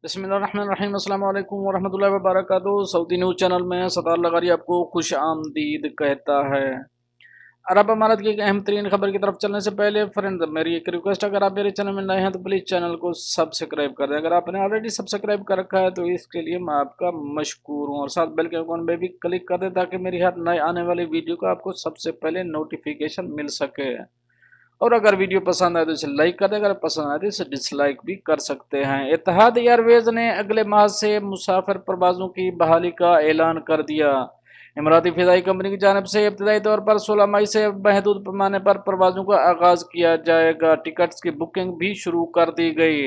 بسم اللہ الرحمن الرحیم۔ السلام علیکم ورحمۃ اللہ وبرکاتہ۔ سعودی نیوز چینل میں ستار لغاری آپ کو خوش آمدید کہتا ہے۔ عرب امارات کی ایک اہم ترین خبر کی طرف چلنے سے پہلے فرینڈ میری ایک ریکویسٹ، اگر آپ میرے چینل میں نئے ہیں تو پلیز چینل کو سبسکرائب کر دیں۔ اگر آپ نے آلریڈی سبسکرائب کر رکھا ہے تو اس کے لیے میں آپ کا مشکور ہوں، اور ساتھ بیل کے آئیکن پہ بھی کلک کر دیں تاکہ میری ہر نئے آنے والی ویڈیو کا آپ کو سب سے پہلے نوٹیفیکیشن مل سکے۔ اور اگر ویڈیو پسند آئے تو اسے لائک کر دیں، اگر پسند آئے تو اسے ڈس لائک بھی کر سکتے ہیں۔ اتحاد ایئر ویز نے اگلے ماہ سے مسافر پروازوں کی بحالی کا اعلان کر دیا۔ اماراتی فضائی کمپنی کی جانب سے ابتدائی طور پر 16 مئی سے محدود پیمانے پر پروازوں کا آغاز کیا جائے گا۔ ٹکٹس کی بکنگ بھی شروع کر دی گئی۔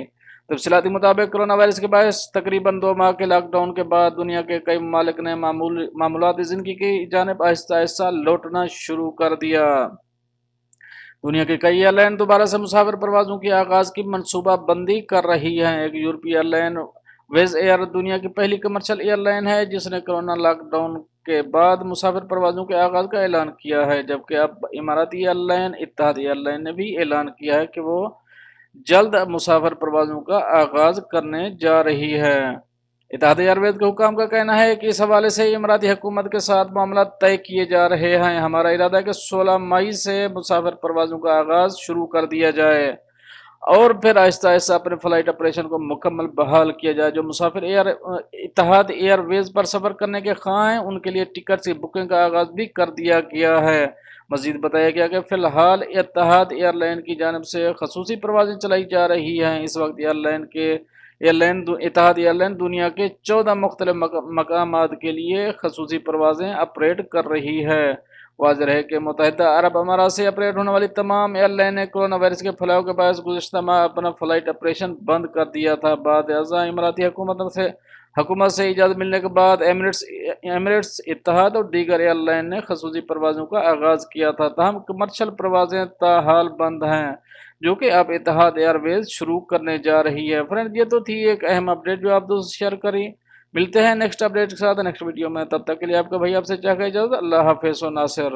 تفصیلات کے مطابق کرونا وائرس کے باعث تقریباً 2 ماہ کے لاک ڈاؤن کے بعد دنیا کے کئی ممالک نے معمولات زندگی کی جانب آہستہ آہستہ لوٹنا شروع کر دیا۔ دنیا کے کئی ایئر لائن دوبارہ سے مسافر پروازوں کی آغاز کی منصوبہ بندی کر رہی ہیں۔ ایک یورپی ایئر لائن ویز ایئر دنیا کی پہلی کمرشل ایئر لائن ہے جس نے کرونا لاک ڈاؤن کے بعد مسافر پروازوں کے آغاز کا اعلان کیا ہے، جبکہ اب اماراتی ایئر لائن اتحاد ایئر لائن نے بھی اعلان کیا ہے کہ وہ جلد مسافر پروازوں کا آغاز کرنے جا رہی ہے۔ اتحاد ایئر ویز کے حکام کا کہنا ہے کہ اس حوالے سے اماراتی حکومت کے ساتھ معاملات طے کیے جا رہے ہیں۔ ہمارا ارادہ ہے کہ 16 مئی سے مسافر پروازوں کا آغاز شروع کر دیا جائے اور پھر آہستہ آہستہ اپنے فلائٹ آپریشن کو مکمل بحال کیا جائے۔ جو مسافر اتحاد ایئر ویز پر سفر کرنے کے خواہاں ہیں ان کے لیے ٹکٹ کی بکنگ کا آغاز بھی کر دیا گیا ہے۔ مزید بتایا گیا کہ فی الحال اتحاد ایئر لائن کی جانب سے خصوصی پروازیں چلائی جا رہی ہیں۔ اس وقت اتحاد ایئر لائن دنیا کے 14 مختلف مقامات کے لیے خصوصی پروازیں آپریٹ کر رہی ہے۔ واضح ہے کہ متحدہ عرب امارات سے آپریٹ ہونے والی تمام ایئر لائنیں کورونا وائرس کے پھیلاؤ کے باعث گزشتہ ماہ اپنا فلائٹ آپریشن بند کر دیا تھا۔ بعد ازاں اماراتی حکومت سے اجازت ملنے کے بعد ایمریٹس اتحاد اور دیگر ایئر لائن نے خصوصی پروازوں کا آغاز کیا تھا، تاہم کمرشل پروازیں تاحال بند ہیں جو کہ اب اتحاد ایئر ویز شروع کرنے جا رہی ہے۔ فرینڈ، یہ تو تھی ایک اہم اپڈیٹ جو آپ دوست شیئر کری۔ ملتے ہیں نیکسٹ اپڈیٹ کے ساتھ نیکسٹ ویڈیو میں، تب تک کے لیے آپ کا بھائی آپ سے چاہے اجازت۔ اللہ حافظ و ناصر۔